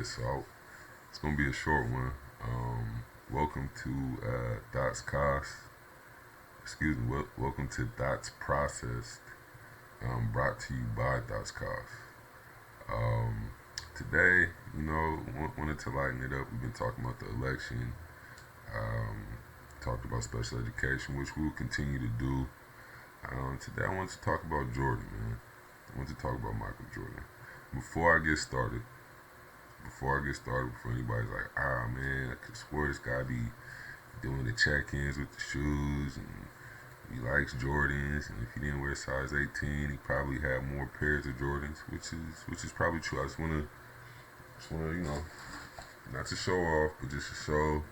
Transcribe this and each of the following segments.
So it's gonna be a short one. Welcome to Dots Cost. Excuse me. Welcome to Dots Processed. Brought to you by Dots Cost. Um, Today, wanted to lighten it up. We've been talking about the election. Um, Talked about special education, which we will continue to do. Today, I want to talk about Jordan, man. I want to talk about Michael Jordan. Before I get started, before anybody's like, man, I could swear this guy be doing the check-ins with the shoes, and he likes Jordans, and if he didn't wear size 18, he probably had more pairs of Jordans, which is probably true. I just wanna not to show off, but just to show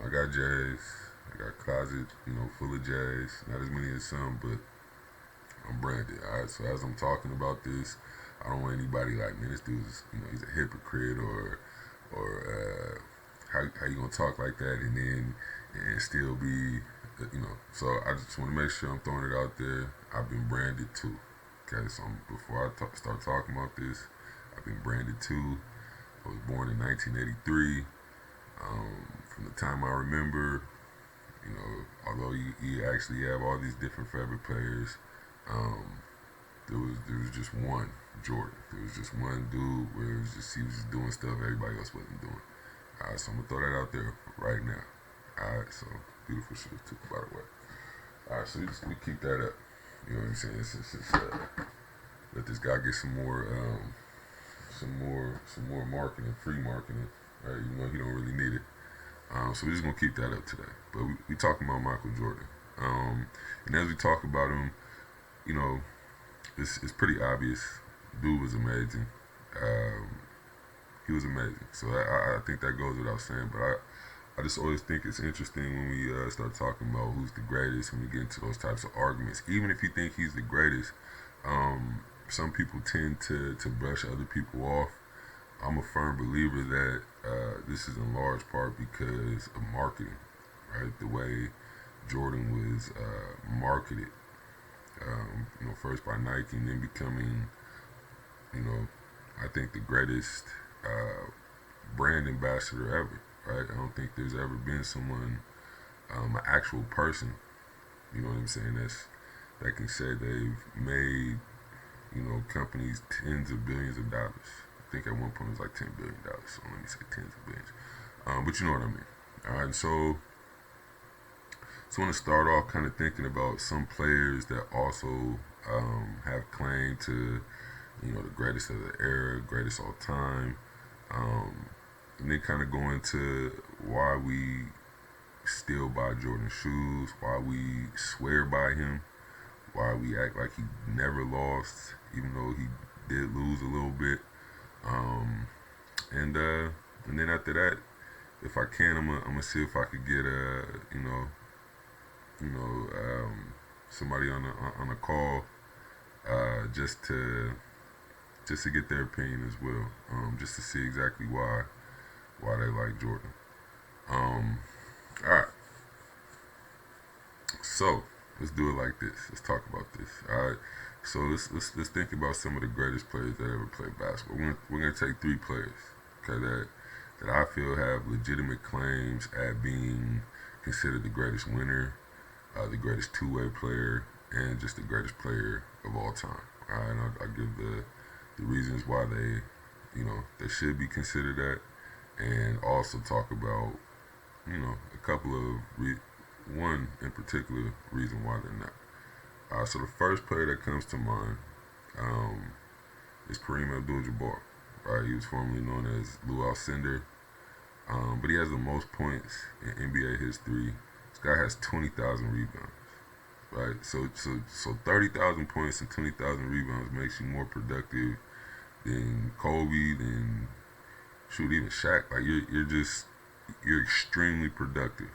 I got J's, I got a closet, full of J's, not as many as some, but I'm branded. All right, so as I'm talking about this, I don't want anybody like, man, this dude's, he's a hypocrite, or how you gonna talk like that and still be, So I just want to make sure I'm throwing it out there. I've been branded too. Okay, so before I start talking about this, I've been branded too. I was born in 1983. From the time I remember, although you actually have all these different favorite players, um, there was just one Jordan. There was just one dude where he was just doing stuff everybody else wasn't doing. Alright, so I'm gonna throw that out there right now. Alright, so beautiful shoes too, by the way. Alright, so we keep that up. You know what I'm saying? Let this guy get some more marketing, free marketing. Right? He don't really need it. So we're just gonna keep that up today. But we talking about Michael Jordan. And as we talk about him, you know, it's pretty obvious. Dude was amazing. Um, he was amazing. So I think that goes without saying. But I just always think it's interesting when we start talking about who's the greatest, when we get into those types of arguments. Even if you think he's the greatest, some people tend to brush other people off. I'm a firm believer that this is in large part because of marketing, right? The way Jordan was marketed, first by Nike and then becoming, you know, I think the greatest brand ambassador ever, right? I don't think there's ever been someone, an actual person, you know what I'm saying, that can say they've made, companies tens of billions of dollars. I think at one point it was like $10 billion, so let me say tens of billions. But you know what I mean. All right, so I want to start off kind of thinking about some players that also have claim to, the greatest of the era, greatest all time, um, and then kind of go into why we still buy Jordan shoes, why we swear by him, why we act like he never lost, even though he did lose a little bit, um, and then after that, if I can, I'm gonna see if I could get you know, um, somebody on a call, just to get their opinion as well, just to see exactly why they like Jordan. Um, all right, so let's do it like this. Let's talk about this. All right. So let's think about some of the greatest players that ever played basketball. We're gonna take three players, okay, that I feel have legitimate claims at being considered the greatest winner, the greatest two-way player, and just the greatest player of all time. All right, and I'll give the reasons why they should be considered that, and also talk about a couple of one in particular reason why they're not. So the first player that comes to mind um, is Kareem Abdul-Jabbar. Right, he was formerly known as Lou Alcindor, but he has the most points in NBA history. This guy has 20,000 rebounds. Right, so 30,000 points and 20,000 rebounds makes you more productive than Kobe, than shoot even Shaq. Like you're extremely productive.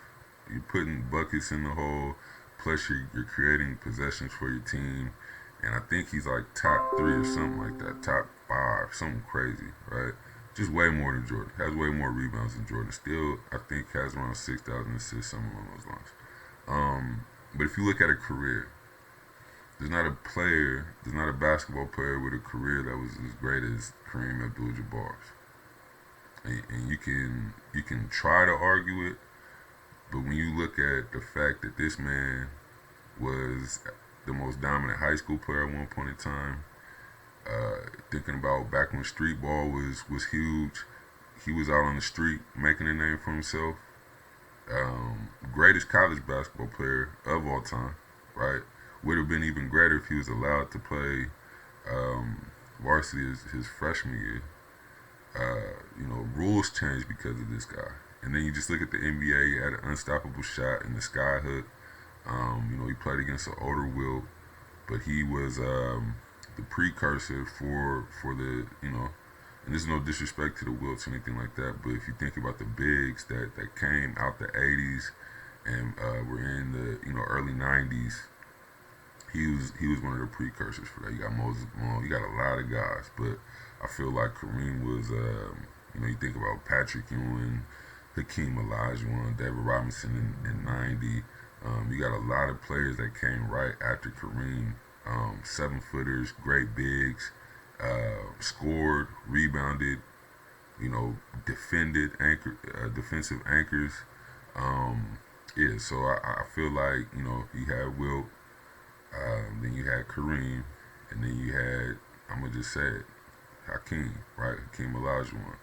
You're putting buckets in the hole, plus you're creating possessions for your team. And I think he's like top three or something like that, top five, something crazy, right? Just way more than Jordan. Has way more rebounds than Jordan. Still, I think has around 6,000 assists, something along those lines. But if you look at a career, there's not a basketball player with a career that was as great as Kareem Abdul-Jabbar's. and you can try to argue it, but when you look at the fact that this man was the most dominant high school player at one point in time, thinking about back when street ball was huge, he was out on the street making a name for himself. Greatest college basketball player of all time, right? Would have been even greater if he was allowed to play varsity his freshman year. Rules changed because of this guy. And then you just look at the NBA. He had an unstoppable shot in the sky hook. He played against an older Wilt, but he was the precursor for the And there's no disrespect to the Wilts or anything like that, but if you think about the bigs that came out the '80s and were in the early '90s, he was one of the precursors for that. You got Moses Malone, you got a lot of guys, but I feel like Kareem was, you think about Patrick Ewing, Hakeem Olajuwon, David Robinson in '90. You got a lot of players that came right after Kareem, 7-footers, great bigs, scored, rebounded, defended, defensive anchors. So I feel like you had Wilt, then you had Kareem, and then you had, I'm gonna just say it, Hakeem, right? Hakeem Olajuwon.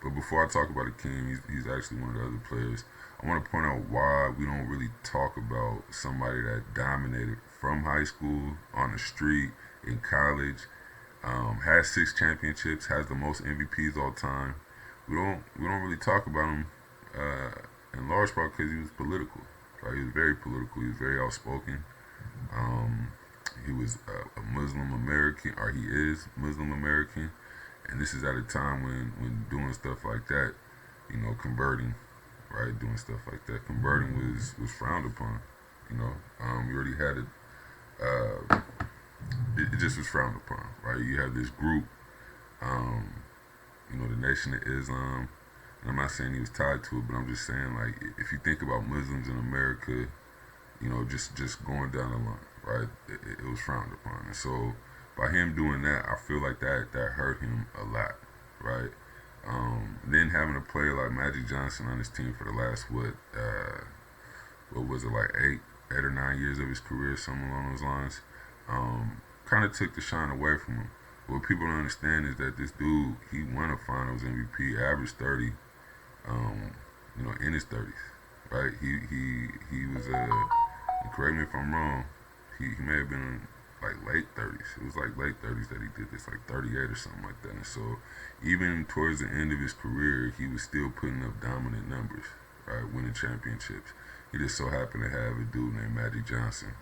But before I talk about Hakeem, he's actually one of the other players. I want to point out why we don't really talk about somebody that dominated from high school, on the street, in college, has 6 championships, has the most MVPs all time. We don't really talk about him in large part because he was political. Right? He was very political. He was very outspoken. Um, he was a Muslim American, or he is Muslim American, and this is at a time when doing stuff like that, converting, right, doing stuff like that, converting was frowned upon. You already had it. It just was frowned upon, right? You have this group, um, the Nation of Islam. And I'm not saying he was tied to it, but I'm just saying, like, if you think about Muslims in America, just going down the line, right? It was frowned upon, and so by him doing that, I feel like that hurt him a lot, right? Then having a player like Magic Johnson on his team for the last what was it, like 8 or 9 years of his career, something along those lines, kind of took the shine away from him. What people don't understand is that this dude, he won a Finals MVP, averaged 30, um, in his 30s, right? He was and correct me if I'm wrong, he may have been like late 30s. It was like late 30s that he did this, like 38 or something like that. And so even towards the end of his career, he was still putting up dominant numbers, right? Winning championships. He just so happened to have a dude named Magic Johnson.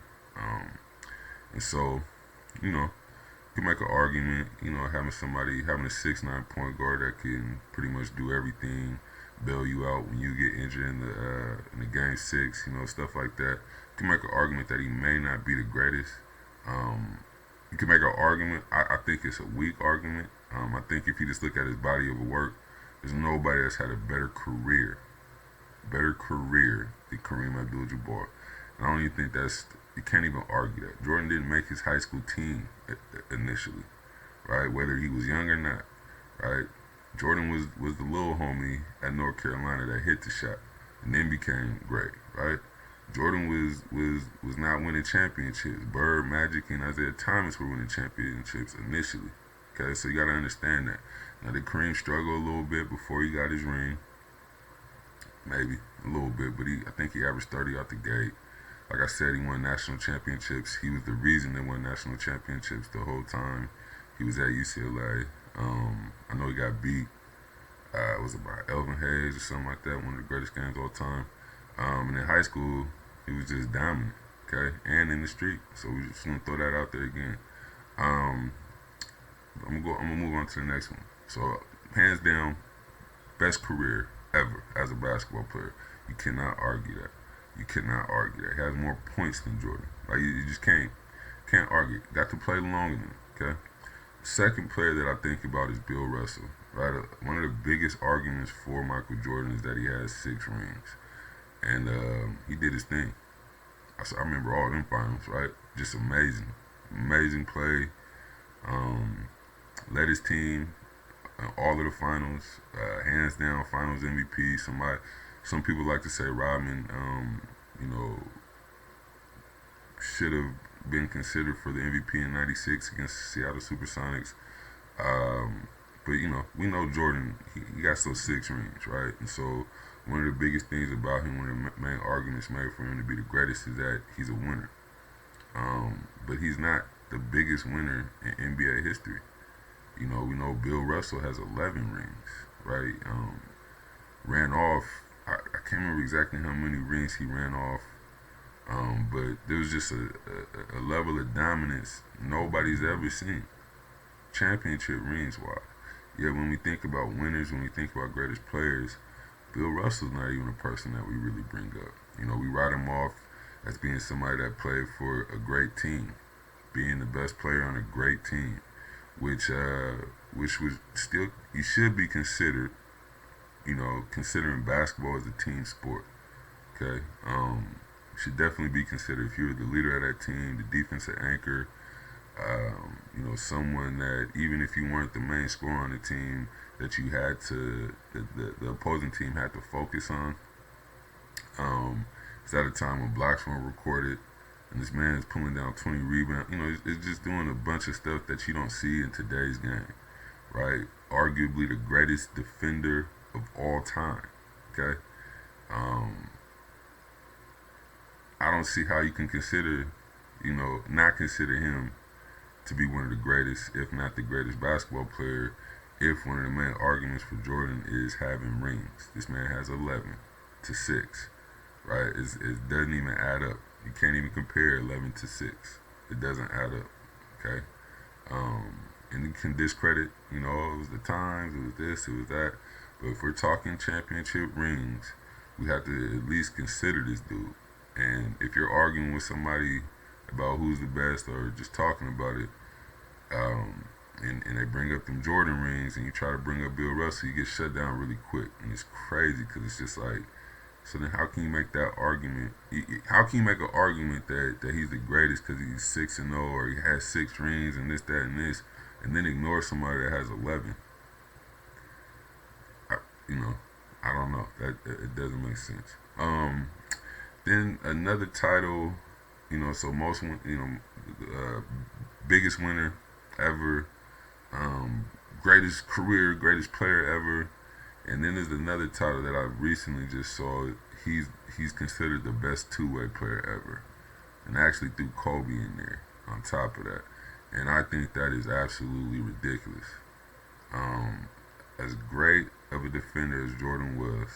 And so, you know, you can make an argument, having a 6'9" point guard that can pretty much do everything, bail you out when you get injured in the game 6, stuff like that. You can make an argument that he may not be the greatest. Um, you can make an argument. I think it's a weak argument. I think if you just look at his body of work, there's nobody that's had a better career than Kareem Abdul-Jabbar. And I don't even think you can't even argue that. Jordan didn't make his high school team initially, right? Whether he was young or not, right? Jordan was the little homie at North Carolina that hit the shot and then became great, right? Jordan was not winning championships. Bird, Magic, and Isaiah Thomas were winning championships initially. Okay, so you gotta understand that. Now did Kareem struggle a little bit before he got his ring? Maybe a little bit, but I think he averaged 30 out the gate. Like I said, he won national championships. He was the reason they won national championships the whole time he was at UCLA. I know he got beat. It was about Elvin Hayes or something like that, one of the greatest games of all time. And in high school, he was just dominant, okay, and in the street. So we just want to throw that out there again. Um, I'm gonna move on to the next one. So hands down, best career ever as a basketball player. You cannot argue that. You cannot argue that. He has more points than Jordan. Like you just can't argue. Got to play longer than him. Okay. Second player that I think about is Bill Russell. Right. One of the biggest arguments for Michael Jordan is that he has 6 rings, and he did his thing. I remember all them finals. Right. Just amazing play. Led his team all of the finals, hands down finals MVP. Some people like to say Rodman, you know, should have been considered for the MVP in '96 against Seattle SuperSonics. Um, but we know Jordan. He got those 6 rings, right? And so one of the biggest things about him, one of the main arguments made for him to be the greatest, is that he's a winner. But he's not the biggest winner in NBA history. We know Bill Russell has 11 rings, right? Ran off. I can't remember exactly how many rings he ran off, but there was just a level of dominance nobody's ever seen, championship rings wise. Yeah, when we think about winners, when we think about greatest players, Bill Russell's not even a person that we really bring up. We write him off as being somebody that played for a great team, being the best player on a great team, which was still, he should be considered, considering basketball as a team sport. Okay, should definitely be considered if you're the leader of that team, the defensive anchor. Someone that even if you weren't the main scorer on the team, that you had to the opposing team had to focus on. It's at a time when blocks weren't recorded, and this man is pulling down 20 rebounds. It's just doing a bunch of stuff that you don't see in today's game, right? Arguably the greatest defender of all time. Okay, I don't see how you can consider, not consider him to be one of the greatest, if not the greatest basketball player, if one of the main arguments for Jordan is having rings. This man has 11 to 6, right? It doesn't even add up. You can't even compare 11 to 6. It doesn't add up, okay? And you can discredit, it was the times, it was this, it was that. But if we're talking championship rings, we have to at least consider this dude. And if you're arguing with somebody about who's the best or just talking about it, and they bring up them Jordan rings and you try to bring up Bill Russell, you get shut down really quick. And it's crazy because it's just like, so then how can you make that argument? How can you make an argument that he's the greatest because he's 6-0 or he has 6 rings and this, that, and this, and then ignore somebody that has 11? I don't know. That it doesn't make sense. Then another title, so biggest winner ever, greatest career, greatest player ever, and then there's another title that I recently just saw. He's considered the best two-way player ever, and I actually threw Kobe in there on top of that, and I think that is absolutely ridiculous. As great of a defender as Jordan was,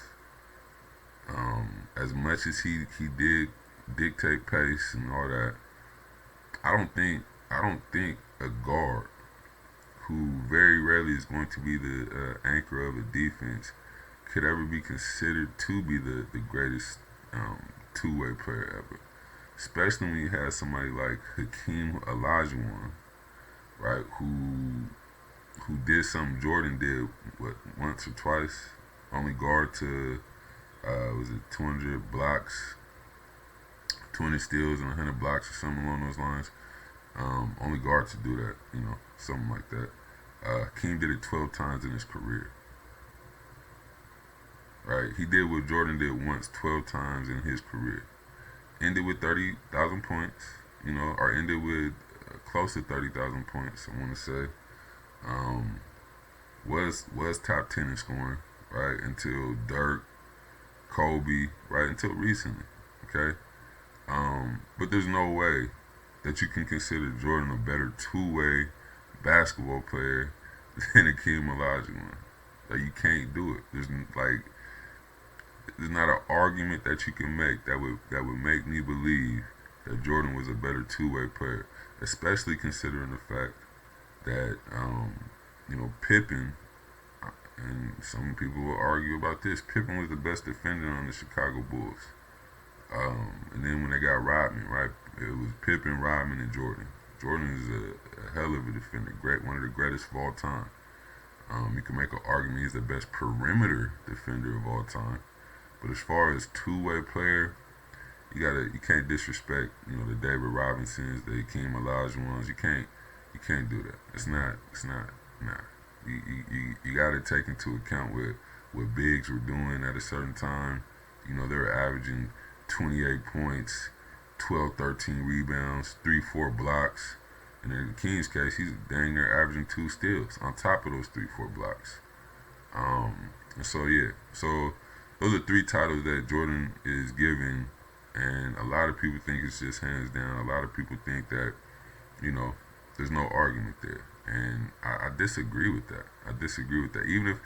as much as he did dictate pace and all that, I don't think a guard who very rarely is going to be the anchor of a defense could ever be considered to be the greatest two-way player ever. Especially when you have somebody like Hakeem Olajuwon, right, who did something Jordan did, once or twice, only guard to, was it 200 blocks, 20 steals and 100 blocks or something along those lines. Only guard to do that, something like that. Hakeem did it 12 times in his career. Right? He did what Jordan did once 12 times in his career. Ended with 30,000 points, or ended with close to 30,000 points, I want to say. Was top 10 in scoring, right, until Dirk, Kobe, right, until recently, okay? But there's no way that you can consider Jordan a better two-way basketball player than Hakeem Olajuwon. Like, you can't do it. There's not an argument that you can make that would make me believe that Jordan was a better two-way player, especially considering the fact that Pippen, and some people will argue about this, Pippen was the best defender on the Chicago Bulls. And then when they got Rodman, right, it was Pippen, Rodman, and Jordan. Jordan is a hell of a defender, one of the greatest of all time. You can make an argument he's the best perimeter defender of all time. But as far as two-way player, you can't disrespect, the David Robinsons, the Hakeem Olajuwons. You can't do that. Nah. You got to take into account what bigs were doing at a certain time. You know, they were averaging 28 points, 12, 13 rebounds, 3, 4 blocks. And in the King's case, he's dang near averaging 2 steals on top of those 3, 4 blocks. And so, yeah. So, those are 3 titles that Jordan is given. And a lot of people think it's just hands down. A lot of people think that, you know, there's no argument there. And I disagree with that. I disagree with that. Even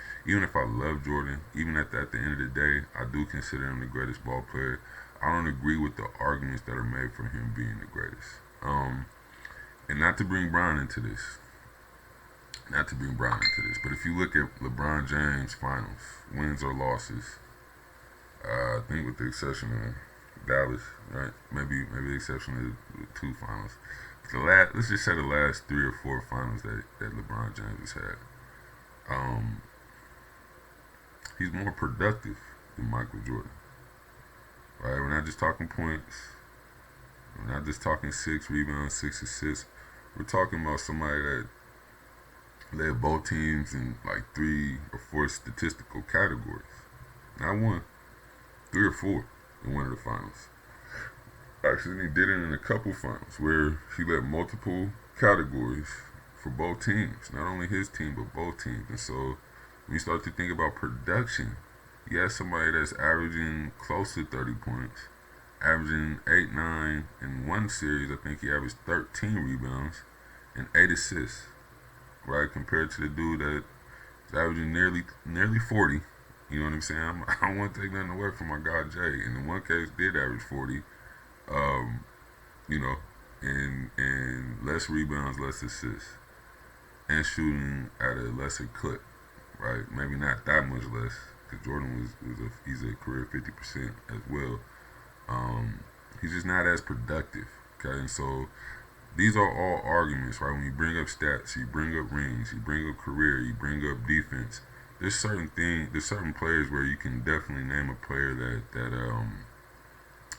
if I love Jordan, even at the end of the day, I do consider him the greatest ball player. I don't agree with the arguments that are made for him being the greatest. And not to bring Bron into this, but if you look at LeBron James finals, wins or losses, I think with the exception of Dallas, right? Maybe the exception of the 2 finals. Let's just say the last 3 or 4 finals that LeBron James has had. He's more productive than Michael Jordan. Right? We're not just talking points. We're not just talking 6 rebounds, 6 assists. We're talking about somebody that led both teams in like 3 or 4 statistical categories. Not 1, 3 or 4 in one of the finals. Actually, he did it in a couple finals where he led multiple categories for both teams. Not only his team, but both teams. And so when you start to think about production, you have somebody that's averaging close to 30 points, averaging 8, 9. In one series, I think he averaged 13 rebounds and 8 assists, right? Compared to the dude that's averaging nearly 40. You know what I'm saying? I don't want to take nothing away from my guy Jay. And in one case, did average 40. You know, and less rebounds, less assists, and shooting at a lesser clip, right? Maybe not that much less, because Jordan he's a career 50% as well. He's just not as productive, okay? And so these are all arguments, right? When you bring up stats, you bring up rings, you bring up career, you bring up defense. There's certain players where you can definitely name a player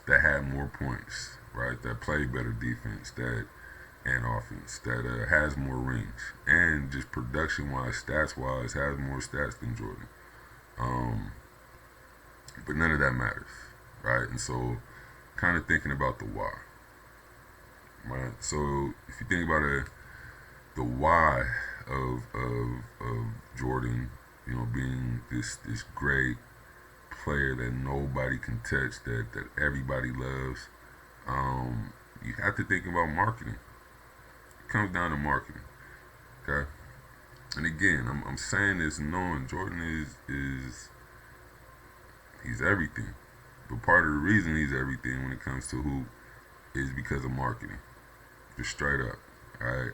that had more points, right? That played better defense, and offense, that has more rings, and just production-wise, stats-wise, has more stats than Jordan. But none of that matters, right? And so, kind of thinking about the why, right? So if you think about the why of Jordan, you know, being this great player that nobody can touch, that everybody loves, you have to think about marketing. It comes down to marketing, okay? And again, I'm saying this knowing Jordan is he's everything, but part of the reason he's everything when it comes to hoop is because of marketing, just straight up, all right?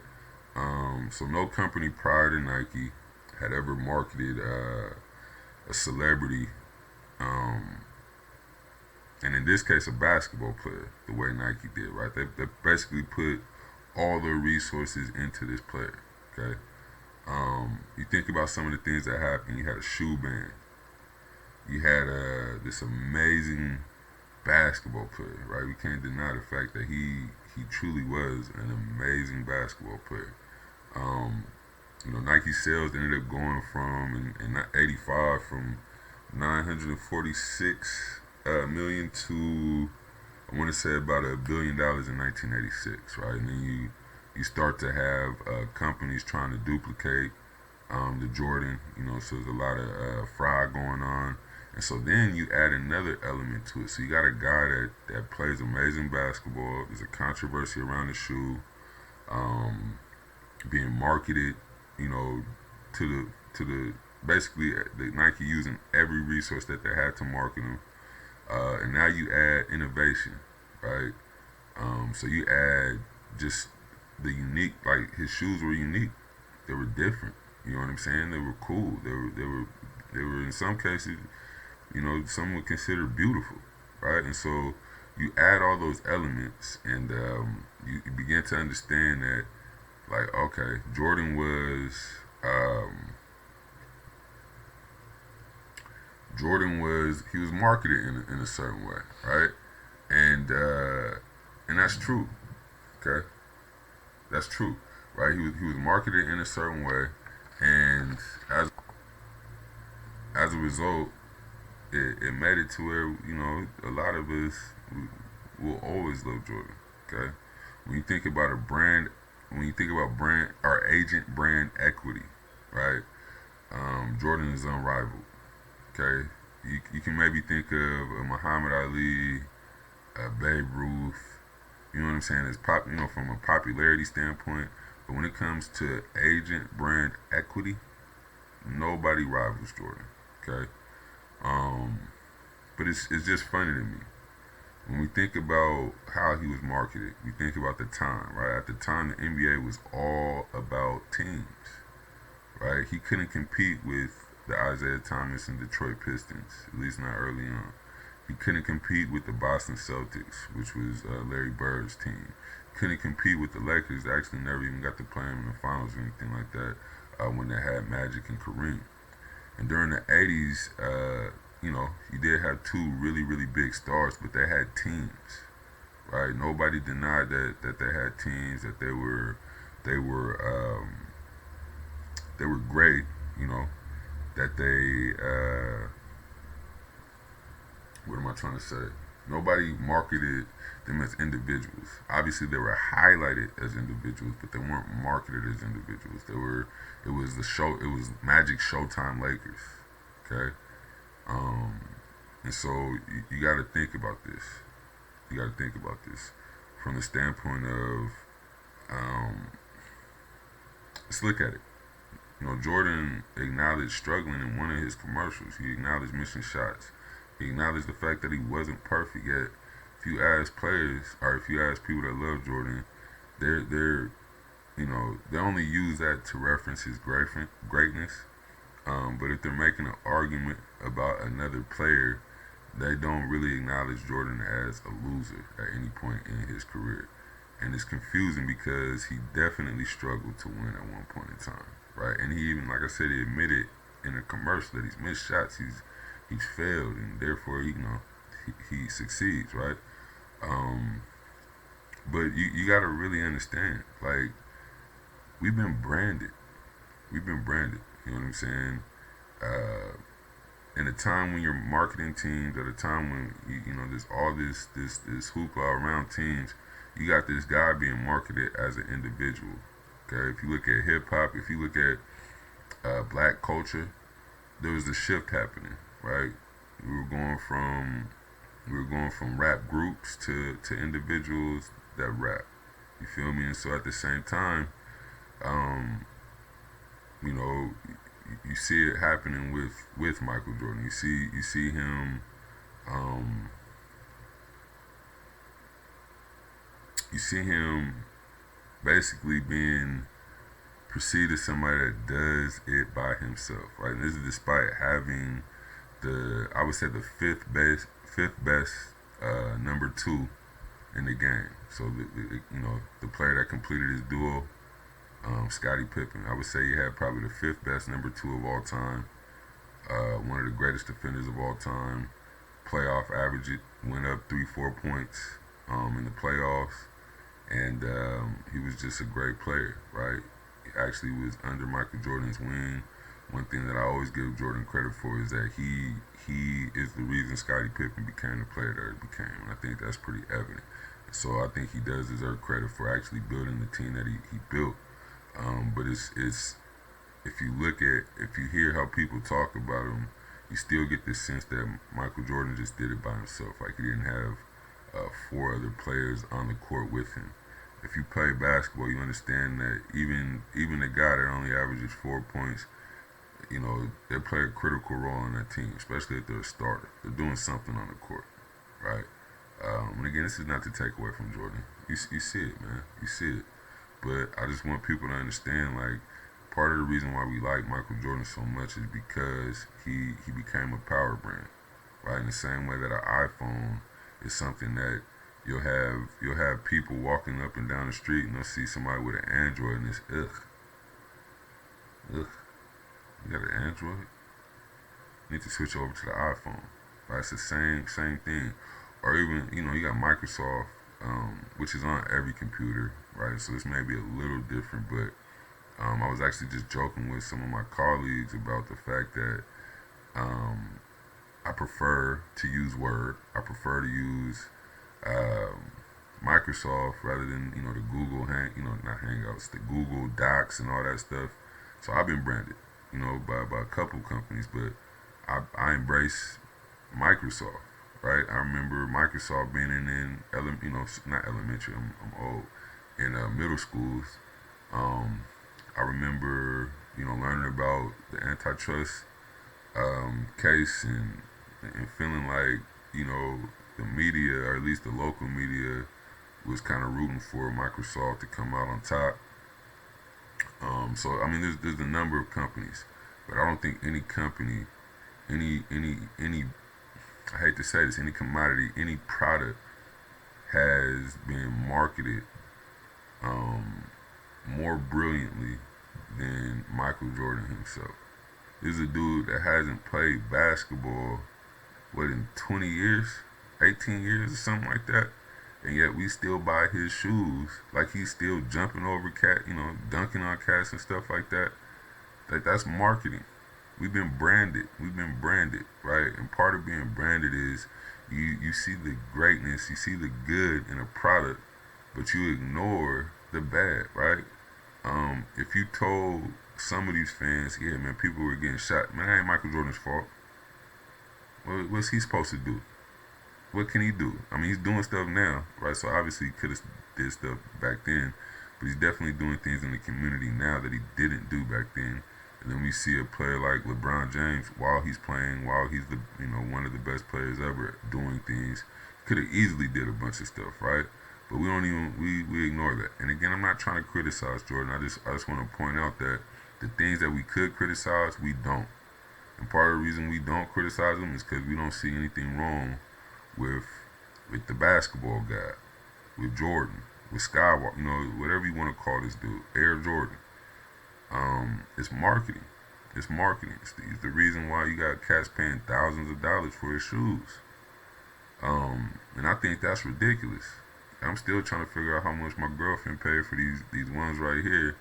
So no company prior to Nike had ever marketed a celebrity. And in this case, a basketball player, the way Nike did, right? They basically put all their resources into this player, okay? You think about some of the things that happened. You had a shoe ban. You had this amazing basketball player, right? We can't deny the fact that he truly was an amazing basketball player. You know, Nike sales ended up going from, in 85, from 946 million to, I want to say, about $1 billion in 1986, right? And then you start to have companies trying to duplicate the Jordan, you know, so there's a lot of fraud going on. And so then you add another element to it. So you got a guy that plays amazing basketball. There's a controversy around the shoe being marketed, you know, to the basically the Nike using every resource that they had to market them. And now you add innovation, right? So you add just the unique, like his shoes were unique. They were different. You know what I'm saying? They were cool. They were in some cases, you know, some would consider beautiful, right? And so you add all those elements, and you begin to understand that, like, okay, Jordan was he was marketed in a certain way, right? And that's true, okay? That's true, right? He was marketed in a certain way, And as as a result, it made it to where a lot of us will always love Jordan. Okay, when you think about a brand, when you think about brand or agent brand equity, right? Jordan is unrivaled. Okay, you can maybe think of a Muhammad Ali, a Babe Ruth. You know what I'm saying? It's pop, from a popularity standpoint. But when it comes to agent brand equity, nobody rivals Jordan. Okay, um, but it's just funny to me when we think about how he was marketed. We think about the time, right? At the time, the NBA was all about teams, right? He couldn't compete with the Isaiah Thomas and Detroit Pistons, at least not early on. He couldn't compete with the Boston Celtics, which was Larry Bird's team. Couldn't compete with the Lakers. They actually never even got to play him in the finals or anything like that when they had Magic and Kareem. And during the 80s, he did have two really, really big stars, but they had teams, right? Nobody denied that they had teams, that they were they were great, you know, that what am I trying to say? Nobody marketed them as individuals. Obviously, they were highlighted as individuals, but they weren't marketed as individuals. They were. It was the show. It was Magic Showtime Lakers. Okay, um, and so you got to think about this. You got to think about this from the standpoint of let's look at it. Jordan acknowledged struggling in one of his commercials. He acknowledged missing shots. He acknowledged the fact that he wasn't perfect yet. If you ask players, or if you ask people that love Jordan, they only use that to reference his greatness. But if they're making an argument about another player, they don't really acknowledge Jordan as a loser at any point in his career. And it's confusing because he definitely struggled to win at one point in time, right? And he even, like I said, he admitted in a commercial that he's missed shots, he's failed, and therefore, he succeeds, right? Um, but you got to really understand, like, we've been branded. We've been branded. You know what I'm saying? Uh, in a time when you're marketing teams, at a time when there's all this hoopla around teams, you got this guy being marketed as an individual. Okay, if you look at hip hop, if you look at black culture, there was a shift happening, right? We were going from rap groups to individuals that rap. You feel me? And so at the same time, um, you know, you see it happening with Michael Jordan. You see him. Um, you see him basically being perceived as somebody that does it by himself, right? And this is despite having I would say the fifth best number two in the game. So the player that completed his duo, Scottie Pippen, I would say he had probably the fifth best number two of all time. One of the greatest defenders of all time. Playoff average it went up 3-4 points in the playoffs, and he was just a great player, right? He actually was under Michael Jordan's wing. One thing that I always give Jordan credit for is that he is the reason Scottie Pippen became the player that he became, and I think that's pretty evident. So I think he does deserve credit for actually building the team that he built. But it's if you hear how people talk about him, you still get this sense that Michael Jordan just did it by himself. Like he didn't have four other players on the court with him. If you play basketball, you understand that even a guy that only averages 4 points, they play a critical role in that team, especially if they're a starter. They're doing something on the court, right? And again, this is not to take away from Jordan. You see it, man. You see it. But I just want people to understand, like, part of the reason why we like Michael Jordan so much is because he became a power brand, right? In the same way that an iPhone is something that you'll have people walking up and down the street and they'll see somebody with an Android and it's ugh. You got an Android? You need to switch over to the iPhone. Right? It's the same thing. Or even, you got Microsoft, which is on every computer, right? So this may be a little different, but I was actually just joking with some of my colleagues about the fact that um, I prefer to use Word. I prefer to use um, Microsoft rather than the Google not Hangouts, the Google Docs and all that stuff. So I've been branded, by a couple companies, but I embrace Microsoft. Right, I remember Microsoft being not elementary. I'm old in middle schools. Um, I remember learning about the antitrust case and feeling like the media, or at least the local media, was kind of rooting for Microsoft to come out on top. So I mean, there's a number of companies, but I don't think any company, any I hate to say this, any commodity, any product has been marketed um, more brilliantly than Michael Jordan himself. This is a dude that hasn't played basketball, what, in 20 years, 18 years, or something like that. And yet we still buy his shoes, like he's still jumping over dunking on cats and stuff like that. Like, that's marketing. We've been branded. We've been branded, right? And part of being branded is you see the greatness, you see the good in a product, but you ignore the bad, right? If you told some of these fans, yeah, man, people were getting shot, man, that ain't Michael Jordan's fault. What's he supposed to do? What can he do? I mean, he's doing stuff now, right? So obviously he could have did stuff back then, but he's definitely doing things in the community now that he didn't do back then. And then we see a player like LeBron James, while he's playing, while he's the one of the best players ever, doing things. Could have easily did a bunch of stuff, right? But we don't even we ignore that. And again, I'm not trying to criticize Jordan. I just want to point out that the things that we could criticize, we don't. And part of the reason we don't criticize him is because we don't see anything wrong with the basketball guy, with Jordan, with Skywalker, whatever you want to call this dude, Air Jordan. It's marketing. It's marketing. It's the reason why you got cats paying thousands of dollars for his shoes. And I think that's ridiculous. I'm still trying to figure out how much my girlfriend paid for these ones right here.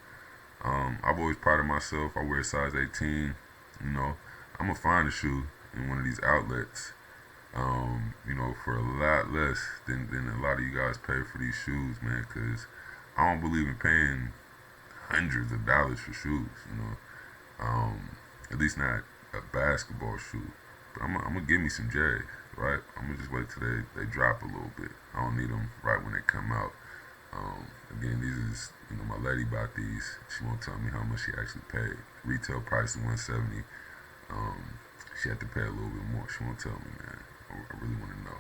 I've always prided myself. I wear a size 18. I'm gonna find a shoe in one of these outlets. For a lot less than a lot of you guys pay for these shoes, man. Because I don't believe in paying hundreds of dollars for shoes. At least not a basketball shoe. But I'm gonna give me some J's, right? I'm gonna just wait till they drop a little bit. I don't need them right when they come out. Again, these is my lady bought these. She won't tell me how much she actually paid. Retail price is $170. She had to pay a little bit more. She won't tell me, man. I really want to know.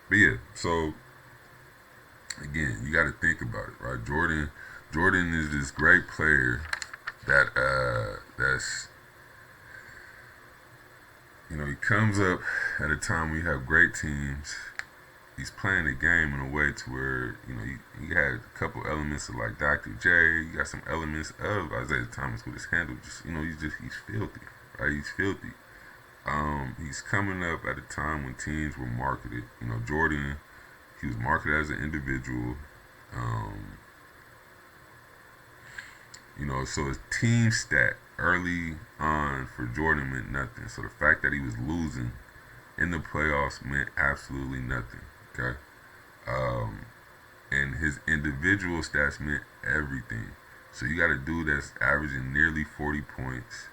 But yeah, so again, you got to think about it, right? Jordan is this great player that's he comes up at a time when you have great teams. He's playing the game in a way to where you had a couple elements of like Dr. J. You got some elements of Isaiah Thomas with his handle. He's filthy, right? He's filthy. He's coming up at a time when teams were marketed. Jordan, he was marketed as an individual. Um, so his team stat early on for Jordan meant nothing. So the fact that he was losing in the playoffs meant absolutely nothing. Okay. And his individual stats meant everything. So you got a dude that's averaging nearly 40 points.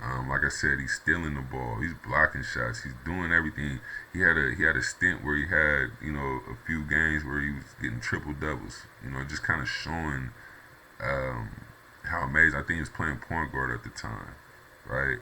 Like I said, he's stealing the ball. He's blocking shots. He's doing everything. He had a stint where he had a few games where he was getting triple doubles. Just kind of showing how amazing. I think he was playing point guard at the time, right?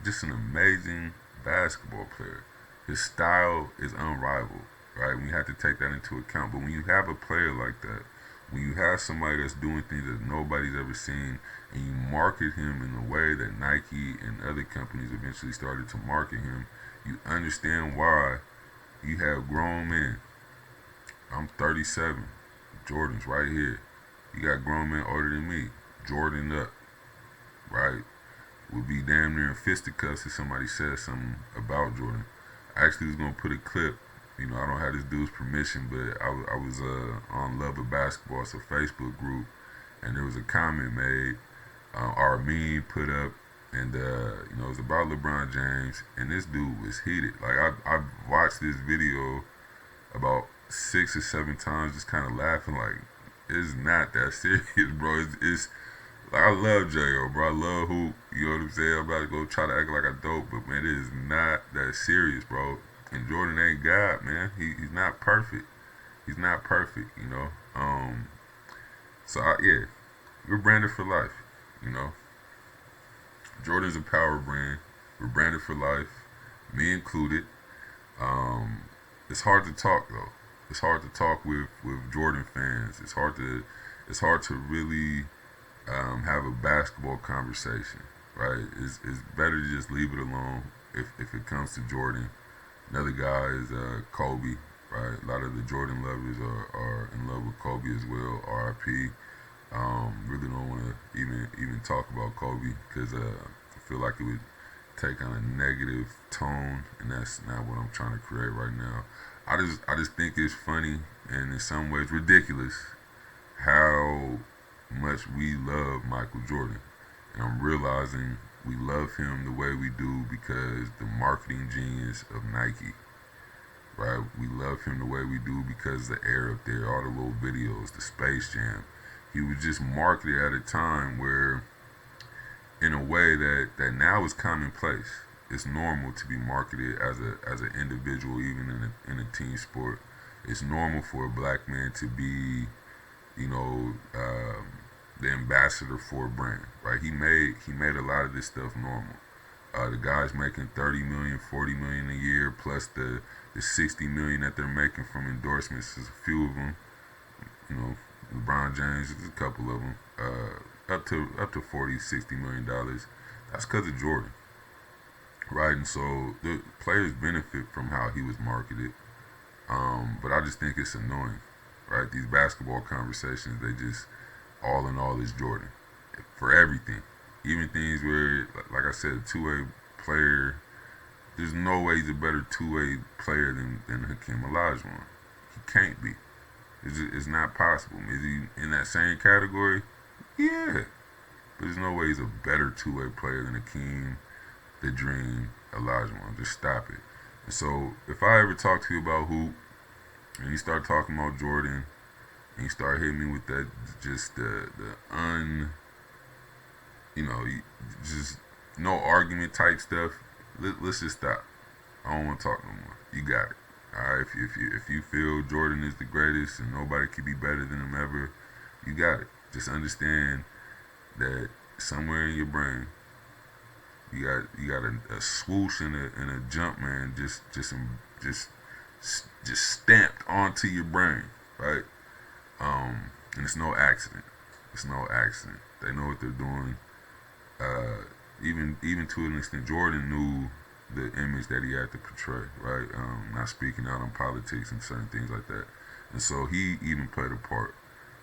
Just an amazing basketball player. His style is unrivaled, right? We have to take that into account. But when you have a player like that, when you have somebody that's doing things that nobody's ever seen, and you market him in the way that Nike and other companies eventually started to market him, you understand why you have grown men. I'm 37. Jordan's right here. You got grown men older than me. Jordan up, right? Would be damn near in fisticuffs if somebody said something about Jordan. I actually was going to put a clip. I don't have this dude's permission, but I was on Love of Basketball. It's a Facebook group. and there was a comment made, or a meme put up, and it was about LeBron James, and this dude was heated. Like I watched this video about 6 or 7 times, just kind of laughing. Like it's not that serious, bro. It's like I love J.O., bro. I love hoop. You know what I'm saying? I'm about to go try to act like I dope, but man, it is not that serious, bro. And Jordan ain't God, man. He's not perfect. He's not perfect, you know. Yeah, we're branded for life, you know. Jordan's a power brand. We're branded for life, me included. Um, it's hard to talk though. It's hard to talk with Jordan fans. It's hard to really have a basketball conversation, right? It's better to just leave it alone if it comes to Jordan. Another guy is Kobe, right? A lot of the Jordan lovers are in love with Kobe as well. R.I.P. Really don't want to even talk about Kobe because I feel like it would take on a negative tone, and that's not what I'm trying to create right now. I just think it's funny and in some ways ridiculous how much we love Michael Jordan, and I'm realizing we love him the way we do because the marketing genius of Nike, right? We love him the way we do because the air up there, all the little videos, the Space Jam. He was just marketed at a time where, in a way that now is commonplace. It's normal to be marketed as an individual, even in a team sport. It's normal for a black man to be, you know, the ambassador for a brand, right? He made a lot of this stuff normal. The guys making 30 million, 40 million a year, plus the 60 million that they're making from endorsements. There's a few of them, you know, LeBron James, there's a couple of them, up to 40, 60 million dollars. That's because of Jordan, right? And so the players benefit from how he was marketed. But I just think it's annoying, right? These basketball conversations, they just all in all is Jordan for everything. Even things where, like I said, a two-way player. There's no way he's a better two-way player than Hakeem Olajuwon. He can't be. It's not possible. Is he in that same category? Yeah. But there's no way he's a better two-way player than Hakeem, the Dream, Olajuwon. Just stop it. And so if I ever talk to you about hoop and you start talking about Jordan and you start hitting me with that, just the just no argument type stuff, let's just stop. I don't want to talk no more. You got it. All right. If you feel Jordan is the greatest and nobody could be better than him ever, you got it. Just understand that somewhere in your brain you got a swoosh and a jump, man, just stamped onto your brain, right? And it's no accident. It's no accident. They know what they're doing. Even to an extent, Jordan knew the image that he had to portray, right? Not speaking out on politics and certain things like that. And so he even played a part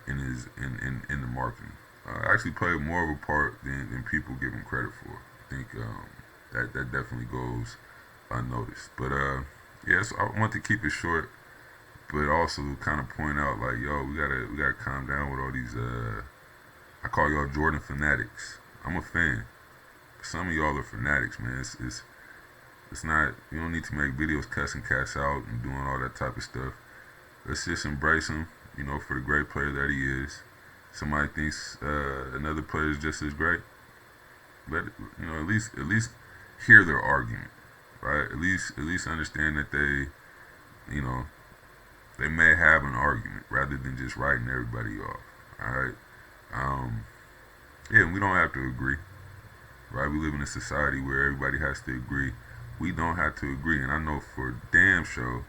in his in the marketing. Actually played more of a part than people give him credit for. I think that definitely goes unnoticed. But yeah, so I want to keep it short, but also kind of point out like, yo, we gotta calm down with all these. I call y'all Jordan fanatics. I'm a fan. Some of y'all are fanatics, man. It's not. You don't need to make videos cussing cats out and doing all that type of stuff. Let's just embrace him, you know, for the great player that he is. Somebody thinks another player is just as great, but you know, at least hear their argument, right? At least understand that you know, they may have an argument rather than just writing everybody off. All right. Yeah, we don't have to agree, right? We live in a society where everybody has to agree. We don't have to agree, and I know for damn sure,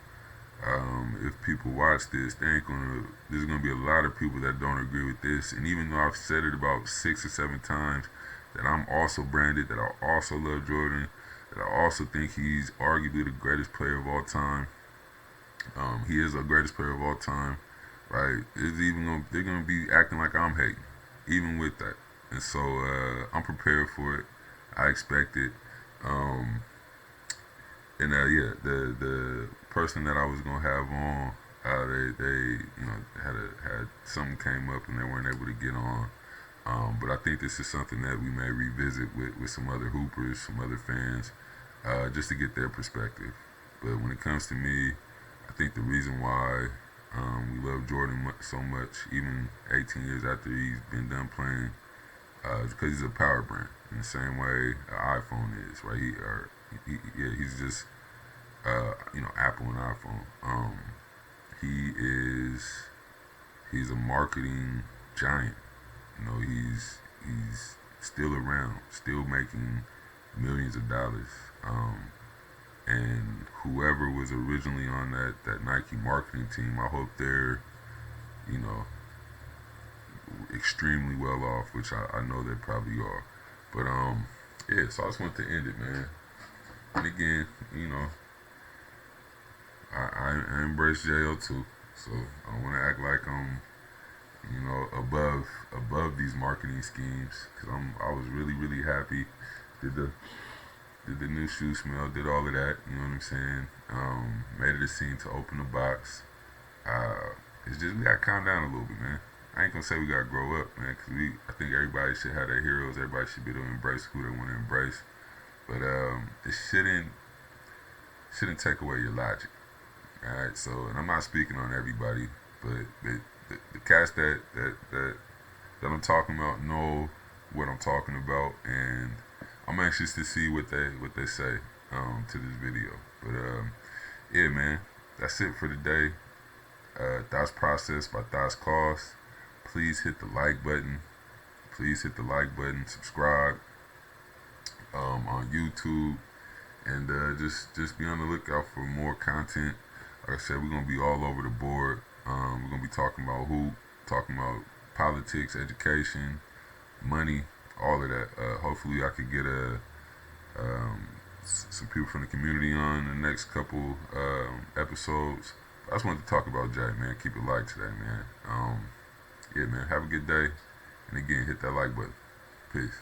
if people watch this, there's gonna be a lot of people that don't agree with this. And even though I've said it about 6 or 7 times, that I'm also branded, that I also love Jordan, that I also think he's arguably the greatest player of all time. He is the greatest player of all time, right? They're gonna be acting like I'm hating, even with that. And so I'm prepared for it. I expect it. Um, and yeah, the person that I was gonna have on, they had something came up and they weren't able to get on. But I think this is something that we may revisit with some other hoopers, some other fans, just to get their perspective. But when it comes to me, I think the reason why we love Jordan so much, even 18 years after he's been done playing, is because he's a power brand in the same way an iPhone is, right? Yeah, he's just Apple and iPhone. He is he's a marketing giant. He's still around, still making millions of dollars. And whoever was originally on that Nike marketing team, I hope they're, you know, extremely well off, which I know they probably are. But yeah, so I just want to end it, man. And again, I embrace JL too. So I don't want to act like I'm, above these marketing schemes, because I was really really happy. Did the new shoe smell, did all of that. You know what I'm saying? Made it a scene to open the box. It's just we gotta calm down a little bit, man. I ain't gonna say we gotta grow up, man, because I think everybody should have their heroes. Everybody should be able to embrace who they want to embrace. But it shouldn't take away your logic. All right. So, and I'm not speaking on everybody, but the cats that I'm talking about know what I'm talking about, and I'm anxious to see what they say to this video. But yeah, man, that's it for today. Thoughts Process by Thoughts Cost. Please hit the like button. Please hit the like button. Subscribe on YouTube, and just be on the lookout for more content. Like I said, we're gonna be all over the board. We're gonna be talking about hoop, talking about politics, education, money, all of that. Hopefully, I could get some people from the community on the next couple episodes. I just wanted to talk about Jay, man. Keep it light today, man. Yeah, man. Have a good day. And again, hit that like button. Peace.